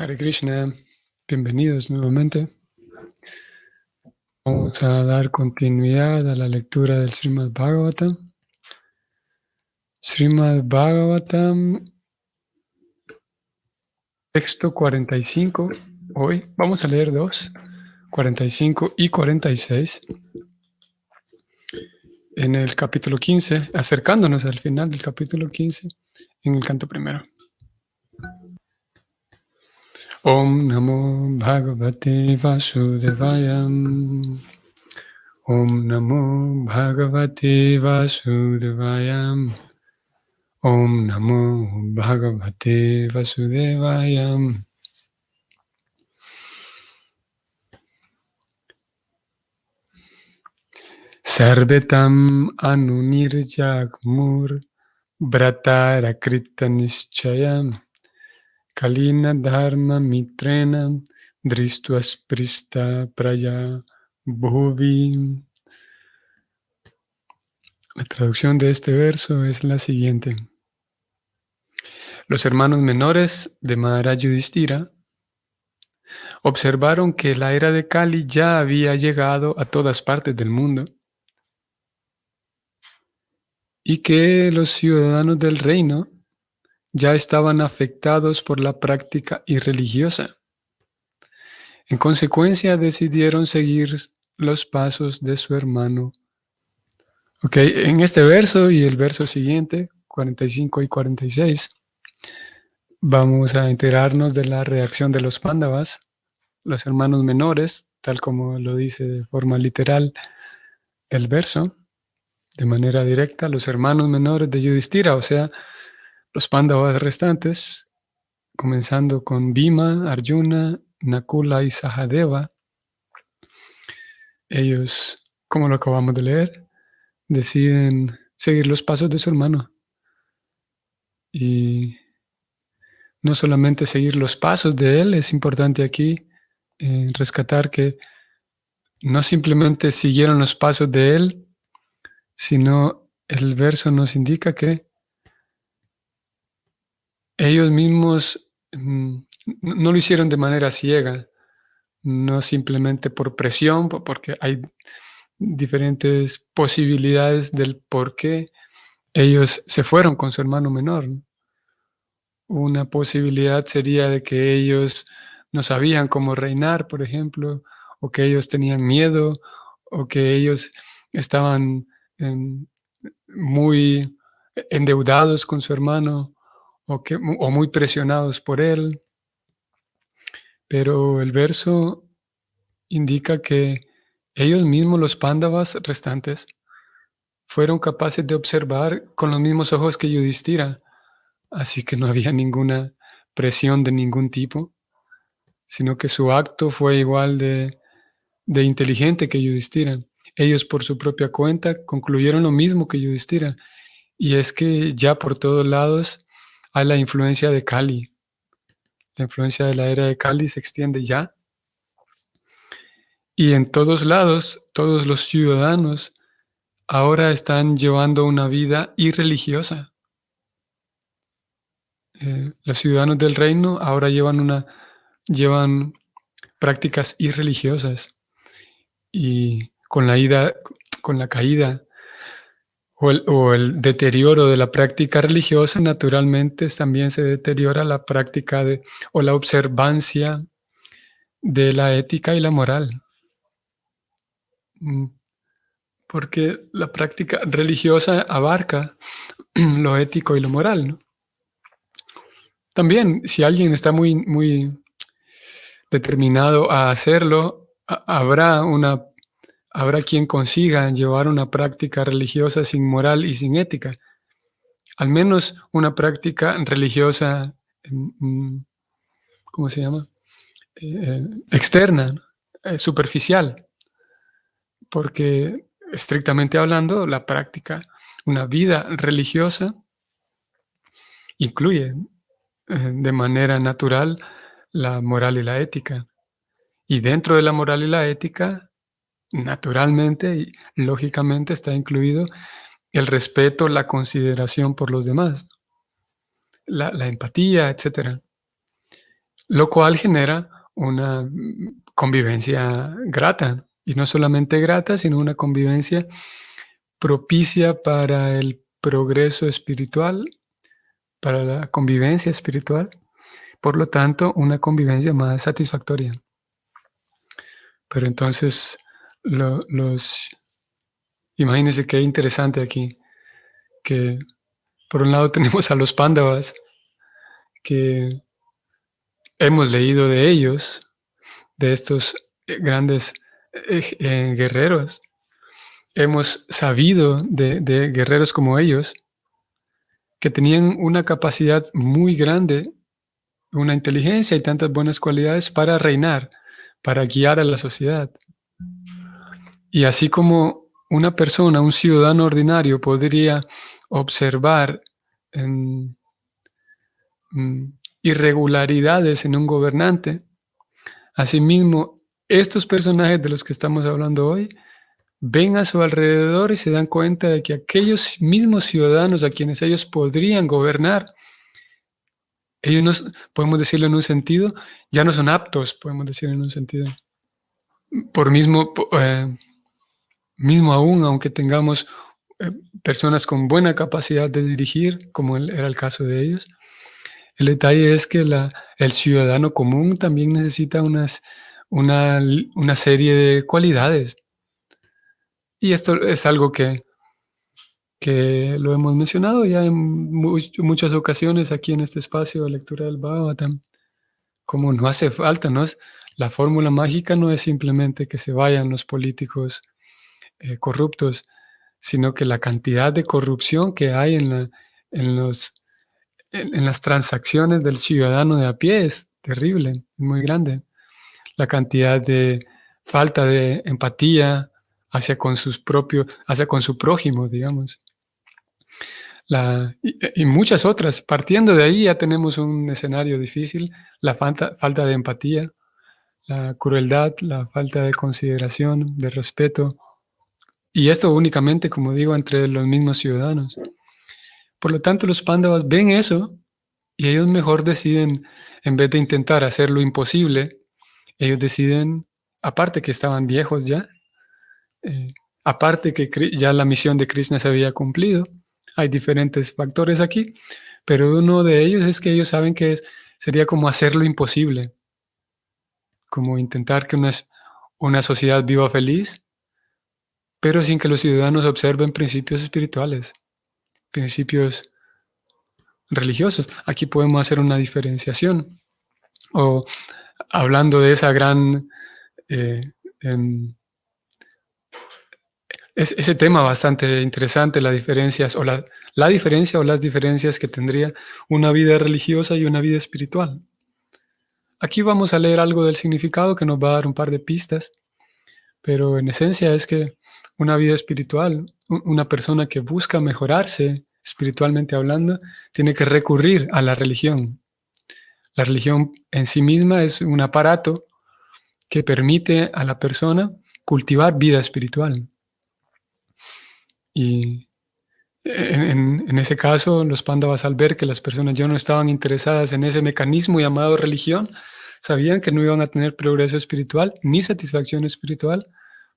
Hare Krishna, bienvenidos nuevamente. Vamos a dar continuidad a la lectura del Srimad Bhagavatam. Srimad Bhagavatam, texto 45. Hoy vamos a leer 45 y 46. En el capítulo 15, acercándonos al final del capítulo 15, en el canto primero. Om Namo Bhagavate Vasudevaya. Om Namo Bhagavate Vasudevaya. Om Namo Bhagavate Vasudevaya. Sarvetam Anunirjagmur Bratara Krita Nischayam Kalina Dharma Mitrena Dristuasprista Praya Bhuvi. La traducción de este verso es la siguiente. Los hermanos menores de Maharaj Yudhishthira observaron que la era de Kali ya había llegado a todas partes del mundo y que los ciudadanos del reino ya estaban afectados por la práctica irreligiosa. En consecuencia, decidieron seguir los pasos de su hermano. En este verso y el verso siguiente, 45 y 46, vamos a enterarnos de la reacción de los Pándavas, los hermanos menores, tal como lo dice de forma literal el verso, de manera directa, los hermanos menores de Yudhishthira, o sea, los Pándavas restantes, comenzando con Bhima, Arjuna, Nakula y Sahadeva. Ellos, como lo acabamos de leer, deciden seguir los pasos de su hermano. Y no solamente seguir los pasos de él, es importante aquí rescatar que no simplemente siguieron los pasos de él, sino el verso nos indica que ellos mismos no lo hicieron de manera ciega, no simplemente por presión, porque hay diferentes posibilidades del por qué ellos se fueron con su hermano menor. Una posibilidad sería de que ellos no sabían cómo reinar, por ejemplo, o que ellos tenían miedo, o que ellos estaban muy endeudados con su hermano, o muy presionados por él. Pero el verso indica que ellos mismos, los Pándavas restantes, fueron capaces de observar con los mismos ojos que Yudhishthira. Así que no había ninguna presión de ningún tipo, sino que su acto fue igual de inteligente que Yudhishthira. Ellos por su propia cuenta concluyeron lo mismo que Yudhishthira, y es que ya por todos lados hay la influencia de Kali. La influencia de la era de Kali se extiende ya, y en todos lados, todos los ciudadanos ahora están llevando una vida irreligiosa. Los ciudadanos del reino ahora llevan prácticas irreligiosas, y con la caída o el deterioro de la práctica religiosa, naturalmente también se deteriora la práctica o la observancia de la ética y la moral. Porque la práctica religiosa abarca lo ético y lo moral, ¿no? También, si alguien está muy, muy determinado a hacerlo, habrá quien consiga llevar una práctica religiosa sin moral y sin ética. Al menos una práctica religiosa, ¿cómo se llama? Externa, superficial. Porque estrictamente hablando, la práctica, una vida religiosa, incluye de manera natural la moral y la ética. Y dentro de la moral y la ética, naturalmente y lógicamente está incluido el respeto, la consideración por los demás, la empatía, etc. lo cual genera una convivencia grata. Y no solamente grata, sino una convivencia propicia para el progreso espiritual, para la convivencia espiritual. Por lo tanto, una convivencia más satisfactoria. Pero entonces, imagínense qué interesante aquí, que por un lado tenemos a los Pándavas, que hemos leído de ellos, de estos grandes guerreros. Hemos sabido de guerreros como ellos, que tenían una capacidad muy grande, una inteligencia y tantas buenas cualidades para reinar, para guiar a la sociedad. Y así como una persona, un ciudadano ordinario, podría observar irregularidades en un gobernante, asimismo, estos personajes de los que estamos hablando hoy ven a su alrededor y se dan cuenta de que aquellos mismos ciudadanos a quienes ellos podrían gobernar, ellos no, podemos decirlo en un sentido, ya no son aptos, podemos decir en un sentido. Por mismo aún, aunque tengamos personas con buena capacidad de dirigir, como era el caso de ellos, el detalle es que el ciudadano común también necesita una serie de cualidades. Y esto es algo que lo hemos mencionado ya en muchas ocasiones aquí en este espacio de lectura del Bhagavatam. Como no hace falta, la fórmula mágica no es simplemente que se vayan los políticos corruptos, sino que la cantidad de corrupción que hay en las transacciones del ciudadano de a pie es terrible, muy grande. La cantidad de falta de empatía hacia con su prójimo, digamos. Y muchas otras. Partiendo de ahí ya tenemos un escenario difícil, la falta de empatía, la crueldad, la falta de consideración, de respeto. Y esto únicamente, como digo, entre los mismos ciudadanos. Por lo tanto, los Pándavas ven eso y ellos mejor deciden, en vez de intentar hacer lo imposible, ellos deciden, aparte que estaban viejos ya, aparte que ya la misión de Krishna se había cumplido, hay diferentes factores aquí, pero uno de ellos es que ellos saben que sería como hacer lo imposible, como intentar que una sociedad viva feliz, pero sin que los ciudadanos observen principios espirituales, principios religiosos. Aquí podemos hacer una diferenciación. O hablando de esa gran... ese tema bastante interesante, las diferencias o la diferencia o las diferencias que tendría una vida religiosa y una vida espiritual. Aquí vamos a leer algo del significado que nos va a dar un par de pistas, pero en esencia es que una vida espiritual, una persona que busca mejorarse espiritualmente hablando, tiene que recurrir a la religión. La religión en sí misma es un aparato que permite a la persona cultivar vida espiritual. Y en ese caso, los Pándavas, al ver que las personas ya no estaban interesadas en ese mecanismo llamado religión, sabían que no iban a tener progreso espiritual ni satisfacción espiritual.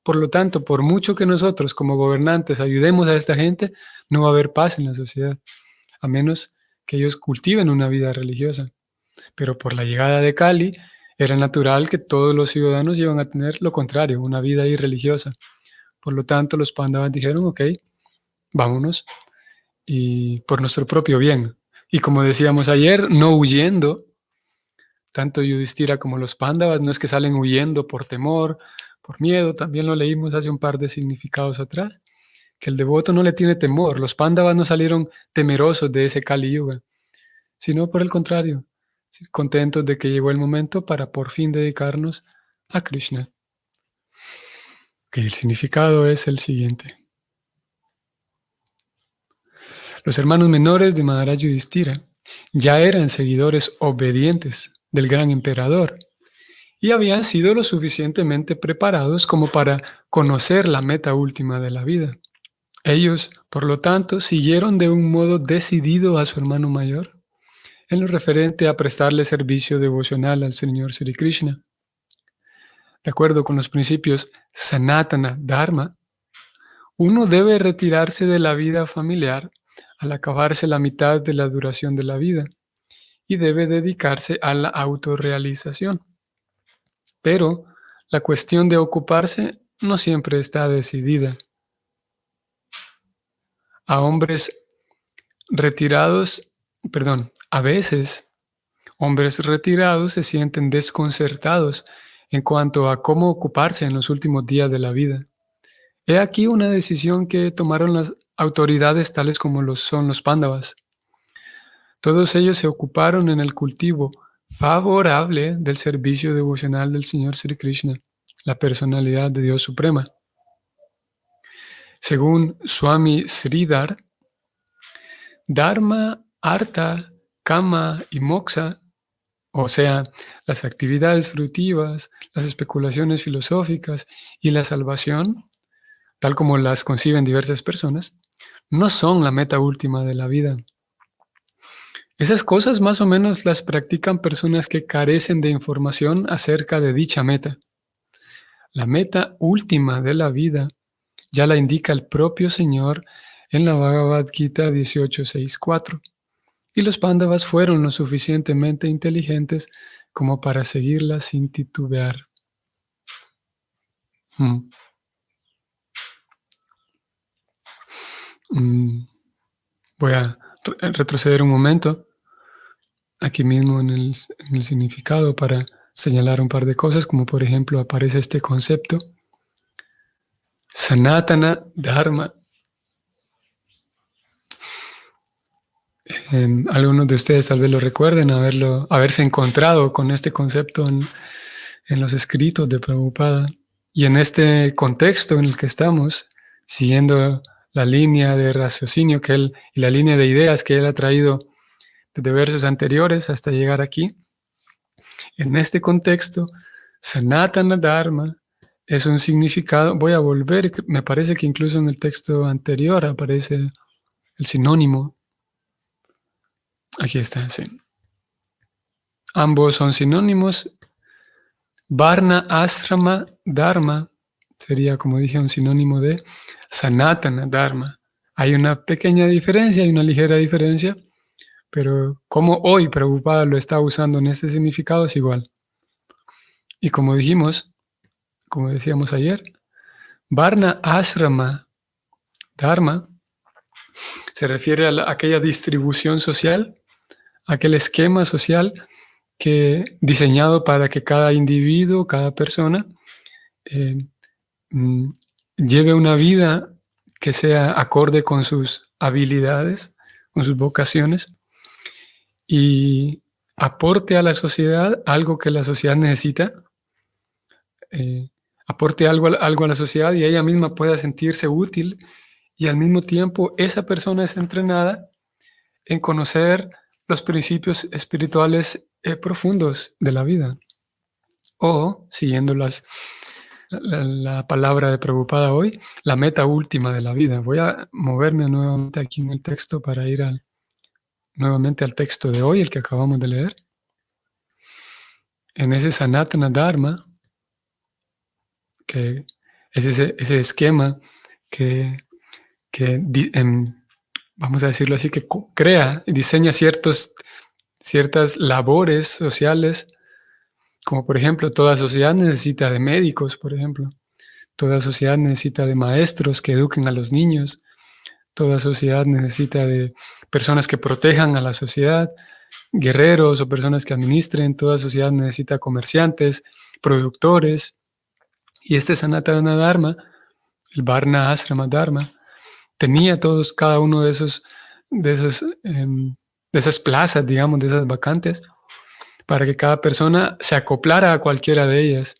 Por lo tanto, por mucho que nosotros como gobernantes ayudemos a esta gente, no va a haber paz en la sociedad, a menos que ellos cultiven una vida religiosa. Pero por la llegada de Kali, era natural que todos los ciudadanos iban a tener lo contrario, una vida irreligiosa. Por lo tanto, los Pándavas dijeron, ok, vámonos, y por nuestro propio bien. Y como decíamos ayer, no huyendo. Tanto Yudhishthira como los Pándavas no es que salen huyendo por temor, por miedo. También lo leímos hace un par de significados atrás, que el devoto no le tiene temor. Los Pándavas no salieron temerosos de ese Kali Yuga, sino por el contrario, contentos de que llegó el momento para por fin dedicarnos a Krishna. Okay, el significado es el siguiente. Los hermanos menores de Maharaj Yudhishthira ya eran seguidores obedientes del gran emperador y habían sido lo suficientemente preparados como para conocer la meta última de la vida. Ellos, por lo tanto, siguieron de un modo decidido a su hermano mayor. en lo referente a prestarle servicio devocional al Señor Sri Krishna. De acuerdo con los principios Sanatana Dharma, uno debe retirarse de la vida familiar al acabarse la mitad de la duración de la vida y debe dedicarse a la autorrealización. Pero la cuestión de ocuparse no siempre está decidida. A veces hombres retirados se sienten desconcertados en cuanto a cómo ocuparse en los últimos días de la vida. He aquí una decisión que tomaron las autoridades tales como son los Pándavas. Todos ellos se ocuparon en el cultivo favorable del servicio devocional del Señor Sri Krishna, la personalidad de Dios Suprema. Según Swami Sridhar, Dharma, Artha, Kama y Moksha, o sea, las actividades fructivas, las especulaciones filosóficas y la salvación, tal como las conciben diversas personas, no son la meta última de la vida. Esas cosas más o menos las practican personas que carecen de información acerca de dicha meta. La meta última de la vida ya la indica el propio Señor en la Bhagavad Gita 18.6.4. Y los Pándavas fueron lo suficientemente inteligentes como para seguirla sin titubear. Voy a retroceder un momento aquí mismo en el significado para señalar un par de cosas, como por ejemplo aparece este concepto, Sanatana Dharma. Algunos de ustedes tal vez lo recuerden, haberse encontrado con este concepto en los escritos de Prabhupada. Y en este contexto en el que estamos, siguiendo la línea de raciocinio y la línea de ideas que él ha traído desde versos anteriores hasta llegar aquí, en este contexto, Sanatana Dharma es un significado, voy a volver, me parece que incluso en el texto anterior aparece el sinónimo. Aquí está, sí. Ambos son sinónimos. Varna Asrama Dharma sería, como dije, un sinónimo de Sanatana Dharma. Hay una pequeña diferencia, hay una ligera diferencia, pero como hoy Prabhupada lo está usando en este significado es igual. Y como decíamos ayer, Varna Asrama Dharma se refiere a aquella distribución social, aquel esquema social diseñado para que cada individuo, cada persona, lleve una vida que sea acorde con sus habilidades, con sus vocaciones, y aporte a la sociedad algo que la sociedad necesita, aporte algo a la sociedad y ella misma pueda sentirse útil, y al mismo tiempo esa persona es entrenada en conocer los principios espirituales profundos de la vida. O, siguiendo la palabra de Prabhupada hoy, la meta última de la vida. Voy a moverme nuevamente aquí en el texto para ir nuevamente al texto de hoy, el que acabamos de leer. En ese Sanatana Dharma, que es ese esquema que vamos a decirlo así, que crea y diseña ciertas labores sociales, como por ejemplo, toda sociedad necesita de médicos, por ejemplo. Toda sociedad necesita de maestros que eduquen a los niños. Toda sociedad necesita de personas que protejan a la sociedad, guerreros o personas que administren. Toda sociedad necesita comerciantes, productores. Y este Sanatana Dharma, el Varna Asrama Dharma, tenía cada uno de esas plazas, digamos, de esas vacantes, para que cada persona se acoplara a cualquiera de ellas.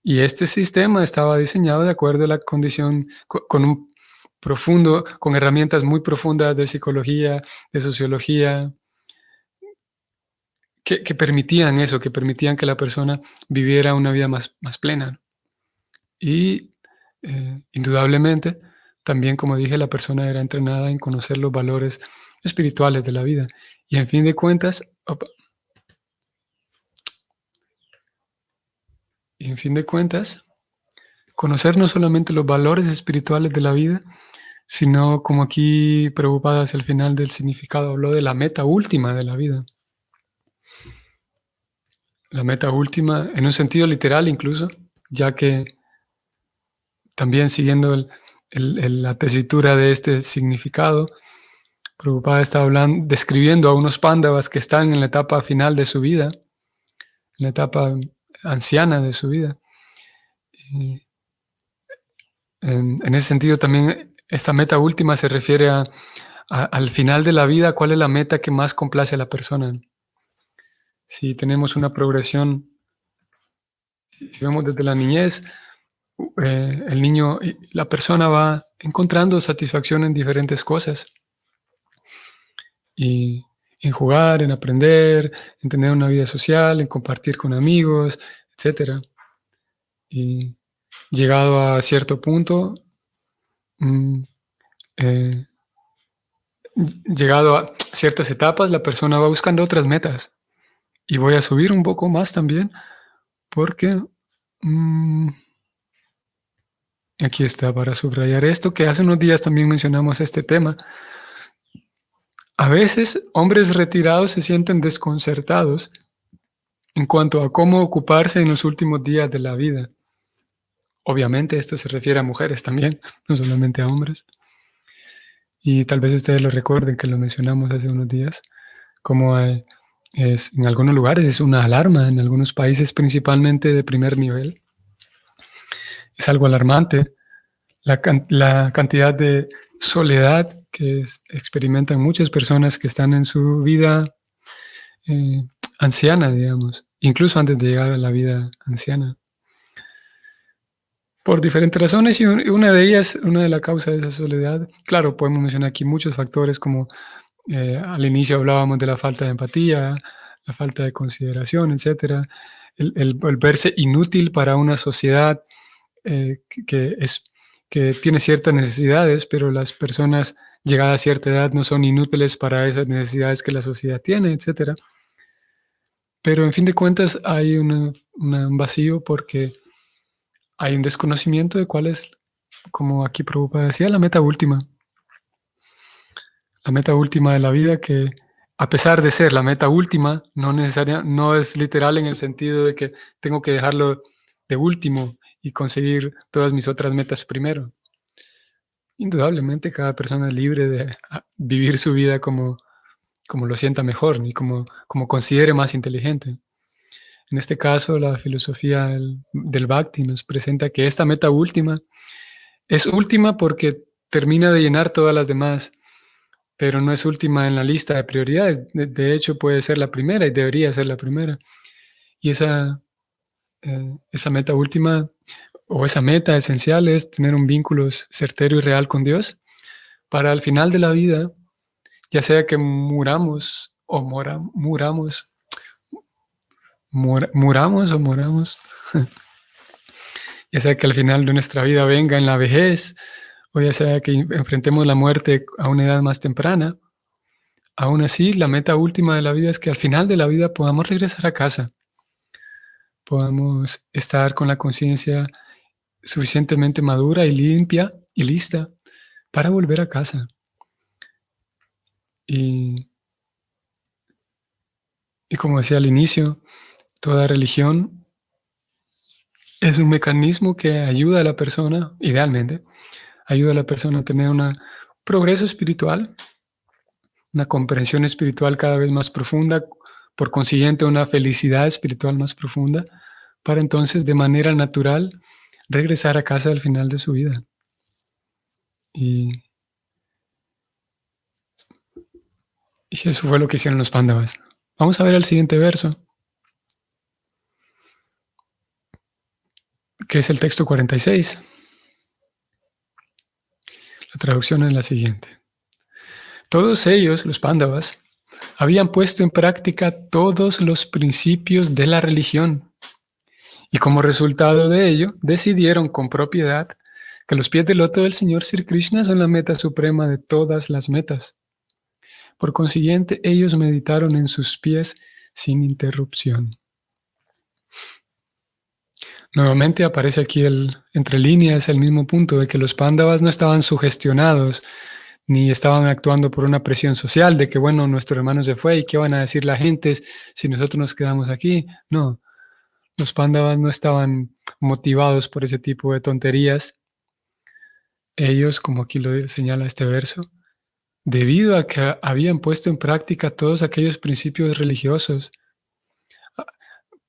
Y este sistema estaba diseñado de acuerdo a la condición, con herramientas muy profundas de psicología, de sociología, que permitían eso, que permitían que la persona viviera una vida más plena. Y indudablemente, también, como dije, la persona era entrenada en conocer los valores espirituales de la vida. Y en fin de cuentas, conocer no solamente los valores espirituales de la vida, sino como aquí Prabhupada hacia el final del significado habló de la meta última de la vida. La meta última en un sentido literal incluso, ya que también siguiendo la tesitura de este significado, Prabhupada está describiendo a unos pándavas que están en la etapa final de su vida, en la etapa anciana de su vida. Y en ese sentido también esta meta última se refiere al final de la vida, ¿cuál es la meta que más complace a la persona? Si tenemos una progresión, si vemos desde la niñez, el niño, la persona va encontrando satisfacción en diferentes cosas. Y en jugar, en aprender, en tener una vida social, en compartir con amigos, etc. Y llegado a cierto punto, llegado a ciertas etapas, la persona va buscando otras metas. Y voy a subir un poco más también, porque aquí está para subrayar esto, que hace unos días también mencionamos este tema. A veces, hombres retirados se sienten desconcertados en cuanto a cómo ocuparse en los últimos días de la vida. Obviamente esto se refiere a mujeres también, no solamente a hombres. Y tal vez ustedes lo recuerden que lo mencionamos hace unos días, como en algunos lugares es una alarma, en algunos países principalmente de primer nivel. Es algo alarmante la cantidad de soledad que experimentan muchas personas que están en su vida anciana, digamos, incluso antes de llegar a la vida anciana. Por diferentes razones, y una de ellas, una de las causas de esa soledad, claro, podemos mencionar aquí muchos factores, como al inicio hablábamos de la falta de empatía, la falta de consideración, etc. El verse inútil para una sociedad que tiene ciertas necesidades, pero las personas llegadas a cierta edad no son inútiles para esas necesidades que la sociedad tiene, etc. Pero en fin de cuentas hay un vacío porque hay un desconocimiento de cuál es, como aquí Prabhupada decía, la meta última. La meta última de la vida, que a pesar de ser la meta última, no es literal en el sentido de que tengo que dejarlo de último y conseguir todas mis otras metas primero. Indudablemente cada persona es libre de vivir su vida como lo sienta mejor y como considere más inteligente. En este caso, la filosofía del Bhakti nos presenta que esta meta última es última porque termina de llenar todas las demás, pero no es última en la lista de prioridades. De hecho, puede ser la primera y debería ser la primera. Y esa meta última o esa meta esencial es tener un vínculo certero y real con Dios para al final de la vida, ya sea que muramos o moramos, ya sea que al final de nuestra vida venga en la vejez, o ya sea que enfrentemos la muerte a una edad más temprana, aún así la meta última de la vida es que al final de la vida podamos regresar a casa, podamos estar con la conciencia suficientemente madura y limpia y lista para volver a casa. Y como decía al inicio, toda religión es un mecanismo que ayuda a la persona, idealmente, ayuda a la persona a tener un progreso espiritual, una comprensión espiritual cada vez más profunda, por consiguiente una felicidad espiritual más profunda, para entonces de manera natural regresar a casa al final de su vida. Y eso fue lo que hicieron los Pándavas. Vamos a ver el siguiente verso, que es el texto 46. La traducción es la siguiente. Todos ellos, los Pándavas, habían puesto en práctica todos los principios de la religión y como resultado de ello decidieron con propiedad que los pies del loto del Señor Sri Krishna son la meta suprema de todas las metas. Por consiguiente, ellos meditaron en sus pies sin interrupción. Nuevamente aparece aquí entre líneas el mismo punto de que los Pándavas no estaban sugestionados ni estaban actuando por una presión social de que, bueno, nuestro hermano se fue y qué van a decir la gente si nosotros nos quedamos aquí. No, los Pándavas no estaban motivados por ese tipo de tonterías. Ellos, como aquí lo señala este verso, debido a que habían puesto en práctica todos aquellos principios religiosos,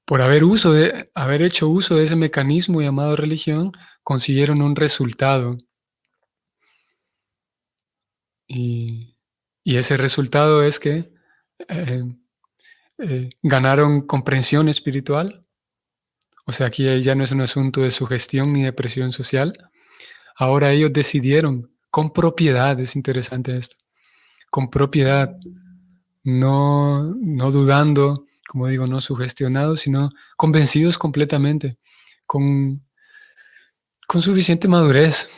por haber hecho uso de ese mecanismo llamado religión, consiguieron un resultado. Y ese resultado es que eh, ganaron comprensión espiritual. O sea, aquí ya no es un asunto de sugestión ni de presión social. Ahora ellos decidieron con propiedad, es interesante esto, con propiedad, no dudando, como digo, no sugestionados, sino convencidos completamente, con suficiente madurez.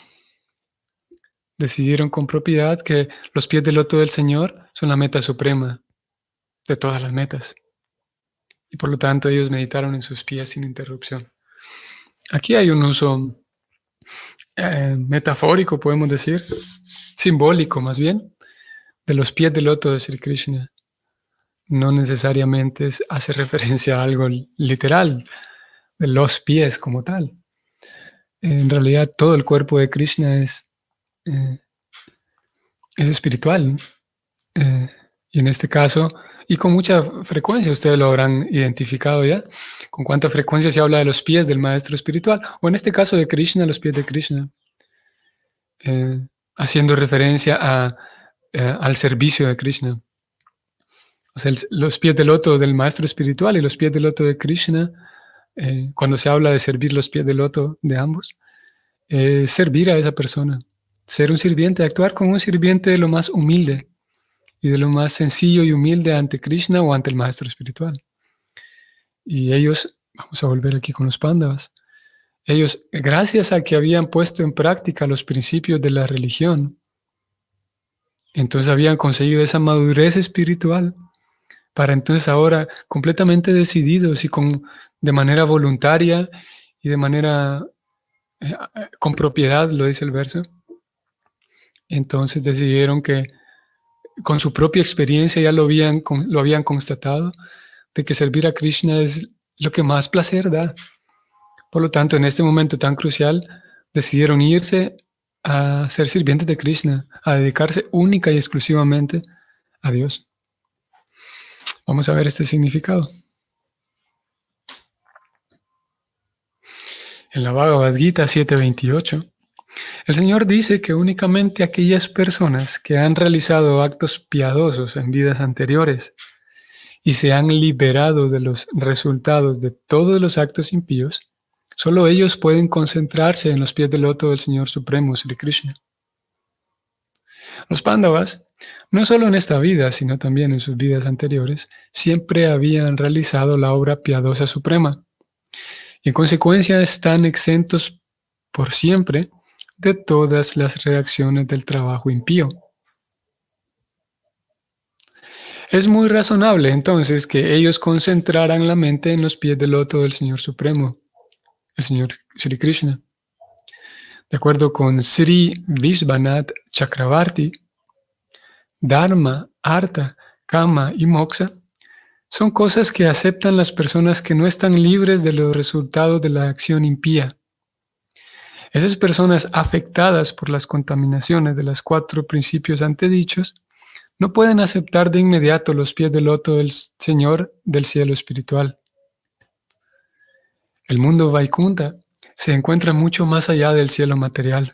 Decidieron con propiedad que los pies del loto del Señor son la meta suprema de todas las metas. Y por lo tanto ellos meditaron en sus pies sin interrupción. Aquí hay un uso metafórico, podemos decir, simbólico más bien, de los pies del loto de Sri Krishna. No necesariamente hace referencia a algo literal, de los pies como tal. En realidad todo el cuerpo de Krishna es espiritual. Y en este caso, y con mucha frecuencia, ustedes lo habrán identificado ya, con cuánta frecuencia se habla de los pies del maestro espiritual, o en este caso de Krishna, los pies de Krishna, haciendo referencia al servicio de Krishna. O sea, los pies del loto del maestro espiritual y los pies del loto de Krishna, cuando se habla de servir los pies del loto de ambos, servir a esa persona, ser un sirviente, actuar como un sirviente de lo más humilde y de lo más sencillo y humilde ante Krishna o ante el maestro espiritual. Y ellos, vamos a volver aquí con los Pándavas, ellos, gracias a que habían puesto en práctica los principios de la religión, entonces habían conseguido esa madurez espiritual para entonces ahora completamente decididos y de manera voluntaria y de manera con propiedad, lo dice el verso, entonces decidieron que con su propia experiencia ya lo habían constatado, de que servir a Krishna es lo que más placer da. Por lo tanto, en este momento tan crucial, decidieron irse a ser sirvientes de Krishna, a dedicarse única y exclusivamente a Dios. Vamos a ver este significado. En la Bhagavad Gita 7:28, el Señor dice que únicamente aquellas personas que han realizado actos piadosos en vidas anteriores y se han liberado de los resultados de todos los actos impíos, solo ellos pueden concentrarse en los pies del loto del Señor Supremo, Sri Krishna. Los Pándavas, no solo en esta vida, sino también en sus vidas anteriores, siempre habían realizado la obra piadosa suprema y en consecuencia están exentos por siempre de todas las reacciones del trabajo impío. Es muy razonable entonces que ellos concentraran la mente en los pies del loto del Señor Supremo, el Señor Sri Krishna. De acuerdo con Sri Vishvanath Chakravarti, Dharma, Artha, Kama y Moksha son cosas que aceptan las personas que no están libres de los resultados de la acción impía. Esas personas afectadas por las contaminaciones de los 4 principios antedichos no pueden aceptar de inmediato los pies del loto del Señor del cielo espiritual. El mundo Vaikunta se encuentra mucho más allá del cielo material.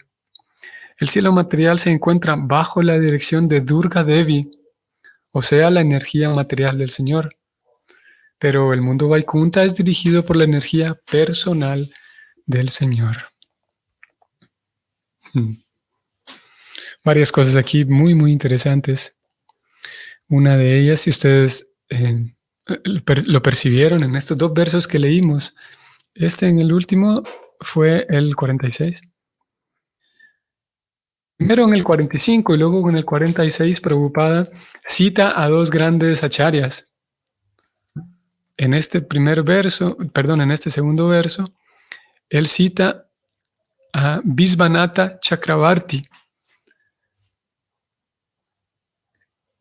El cielo material se encuentra bajo la dirección de Durga Devi, o sea, la energía material del Señor. Pero el mundo Vaikunta es dirigido por la energía personal del Señor. Varias cosas aquí muy, muy interesantes. Una de ellas, si ustedes lo percibieron en estos 2 versos que leímos, en el último fue el 46. Primero en el 45 y luego en el 46, Prabhupada cita a dos grandes acharyas. En este en este segundo verso, él cita a Visvanatha Chakravarti.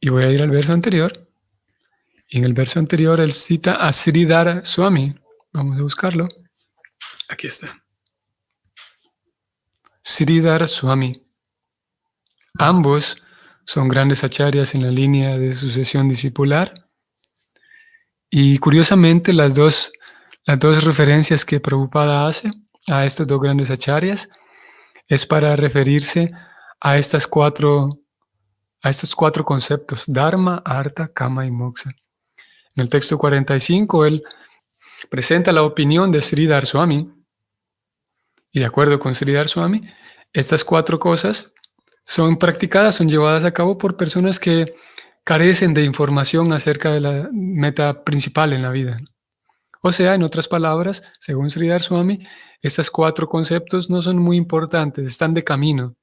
Y voy a ir al verso anterior. Y en el verso anterior él cita a Sridhara Swami. Vamos a buscarlo. Aquí está. Sridhara Swami. Ambos son grandes acharyas en la línea de sucesión discipular. Y curiosamente las dos referencias que Prabhupada hace a estos dos grandes acharyas es para referirse a estos cuatro conceptos: Dharma, Artha, Kama y Moksha. En el texto 45 él presenta la opinión de Sridhar Swami, y de acuerdo con Sridhar Swami, estas cuatro cosas son practicadas, son llevadas a cabo por personas que carecen de información acerca de la meta principal en la vida. O sea, en otras palabras, según Sridhar Swami, estos cuatro conceptos no son muy importantes, están de camino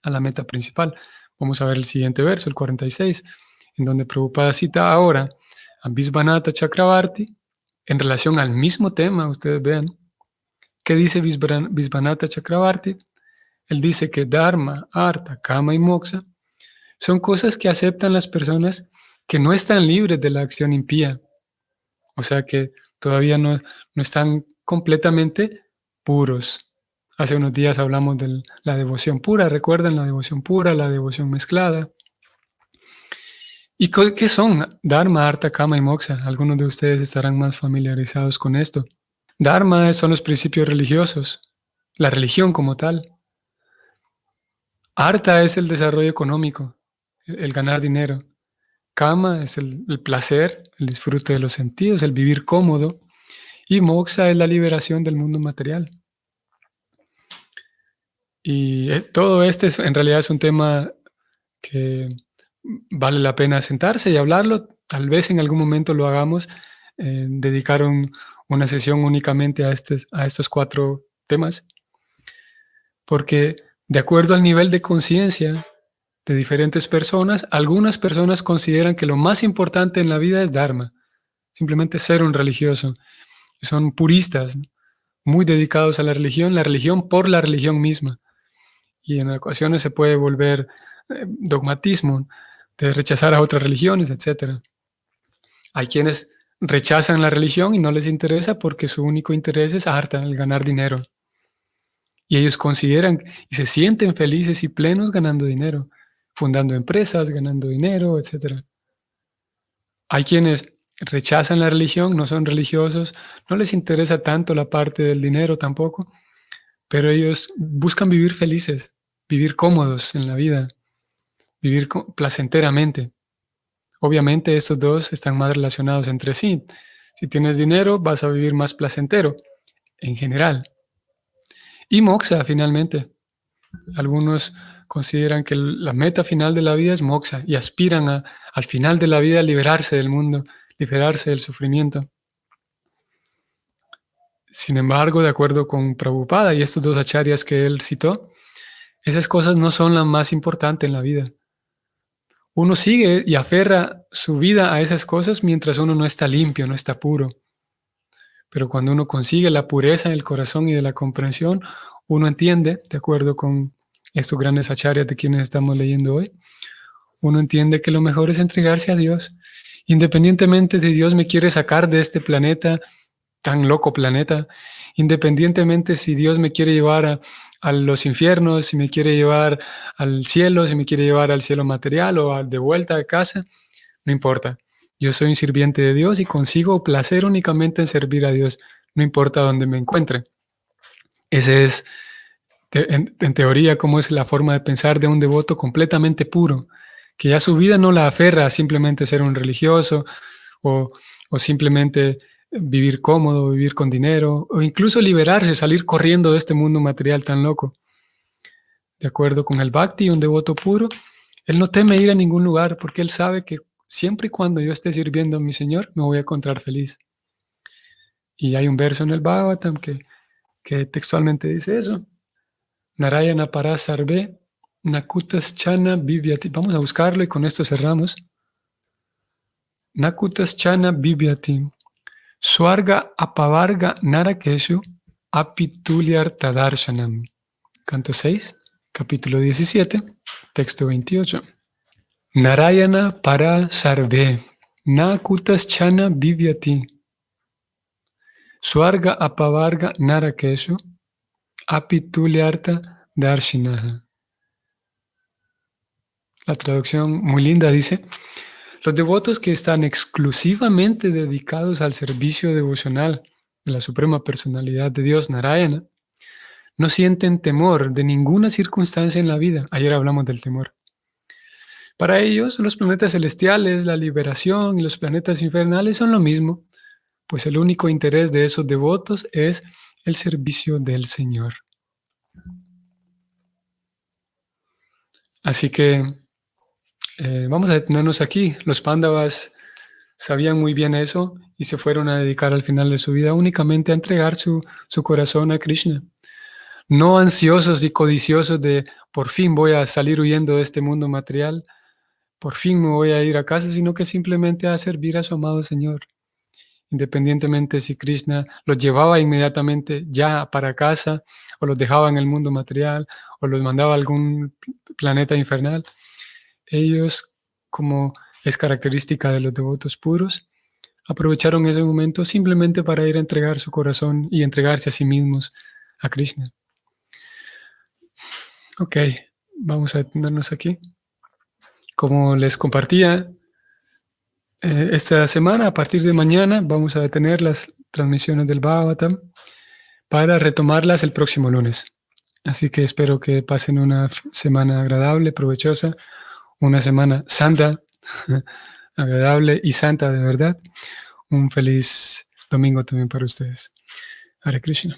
a la meta principal. Vamos a ver el siguiente verso, el 46, en donde Prabhupada cita ahora a Visvanatha Chakravarti en relación al mismo tema. Ustedes vean, ¿qué dice Visvanatha Chakravarti? Él dice que Dharma, Artha, Kama y Moksha son cosas que aceptan las personas que no están libres de la acción impía. O sea que todavía no están completamente puros. Hace unos días hablamos de la devoción pura. ¿Recuerdan la devoción pura, la devoción mezclada? ¿Y qué son Dharma, Artha, Kama y Moksha? Algunos de ustedes estarán más familiarizados con esto. Dharma son los principios religiosos, la religión como tal. Artha es el desarrollo económico, el ganar dinero. Kama es el placer, el disfrute de los sentidos, el vivir cómodo. Y Moksha es la liberación del mundo material. Y todo en realidad es un tema que vale la pena sentarse y hablarlo. Tal vez en algún momento lo hagamos, dedicar una sesión únicamente a estos cuatro temas, porque de acuerdo al nivel de conciencia de diferentes personas, algunas personas consideran que lo más importante en la vida es Dharma, simplemente ser un religioso. Son puristas, muy dedicados a la religión por la religión misma. Y en ocasiones se puede volver dogmatismo, de rechazar a otras religiones, etc. Hay quienes rechazan la religión y no les interesa porque su único interés es harta, el ganar dinero. Y ellos consideran y se sienten felices y plenos ganando dinero, fundando empresas, ganando dinero, etc. Hay quienes rechazan la religión, no son religiosos, no les interesa tanto la parte del dinero tampoco, pero ellos buscan vivir felices, vivir cómodos en la vida, vivir placenteramente. Obviamente estos dos están más relacionados entre sí. Si tienes dinero, vas a vivir más placentero, en general. Y moksha, finalmente. Algunos consideran que la meta final de la vida es moksha y aspiran al final de la vida a liberarse del mundo, liberarse del sufrimiento. Sin embargo, de acuerdo con Prabhupada y estos dos acharyas que él citó, esas cosas no son las más importantes en la vida. Uno sigue y aferra su vida a esas cosas mientras uno no está limpio, no está puro. Pero cuando uno consigue la pureza del corazón y de la comprensión, uno entiende, de acuerdo con estos grandes acharyas de quienes estamos leyendo hoy, uno entiende que lo mejor es entregarse a Dios. Independientemente si Dios me quiere sacar de este planeta, tan loco planeta, independientemente si Dios me quiere llevar a los infiernos, si me quiere llevar al cielo, si me quiere llevar al cielo material o de vuelta a casa, no importa. Yo soy un sirviente de Dios y consigo placer únicamente en servir a Dios, no importa dónde me encuentre. Ese es, en teoría, como es la forma de pensar de un devoto completamente puro, que ya su vida no la aferra a simplemente ser un religioso o simplemente vivir cómodo, vivir con dinero, o incluso liberarse, salir corriendo de este mundo material tan loco. De acuerdo con el Bhakti, un devoto puro, él no teme ir a ningún lugar porque él sabe que siempre y cuando yo esté sirviendo a mi Señor, me voy a encontrar feliz. Y hay un verso en el Bhagavatam que textualmente dice eso. Narayana para sarve, Nakutaschana Bibyati. Vamos a buscarlo y con esto cerramos. Nakutaschana Bibyati. Swarga apavarga narakeshu apituliar tadarshanam. Canto 6, capítulo 17, texto 28. Narayana para sarve. Nakutaschana Bibyati. Swarga apavarga narakeshu apituliarta darshinaha. La traducción muy linda dice: los devotos que están exclusivamente dedicados al servicio devocional de la Suprema Personalidad de Dios, Narayana, no sienten temor de ninguna circunstancia en la vida. Ayer hablamos del temor. Para ellos, los planetas celestiales, la liberación y los planetas infernales son lo mismo, pues el único interés de esos devotos es el servicio del Señor. Así que vamos a detenernos aquí. Los Pándavas sabían muy bien eso y se fueron a dedicar al final de su vida únicamente a entregar su corazón a Krishna. No ansiosos y codiciosos de por fin voy a salir huyendo de este mundo material, por fin me voy a ir a casa, sino que simplemente a servir a su amado Señor. Independientemente si Krishna los llevaba inmediatamente ya para casa, o los dejaba en el mundo material, o los mandaba a algún planeta infernal, ellos, como es característica de los devotos puros, aprovecharon ese momento simplemente para ir a entregar su corazón y entregarse a sí mismos a Krishna. Ok, vamos a detenernos aquí. Como les compartía, esta semana, a partir de mañana, vamos a detener las transmisiones del Bhagavatam para retomarlas el próximo lunes. Así que espero que pasen una semana agradable, provechosa, una semana santa, agradable y santa de verdad. Un feliz domingo también para ustedes. Hare Krishna.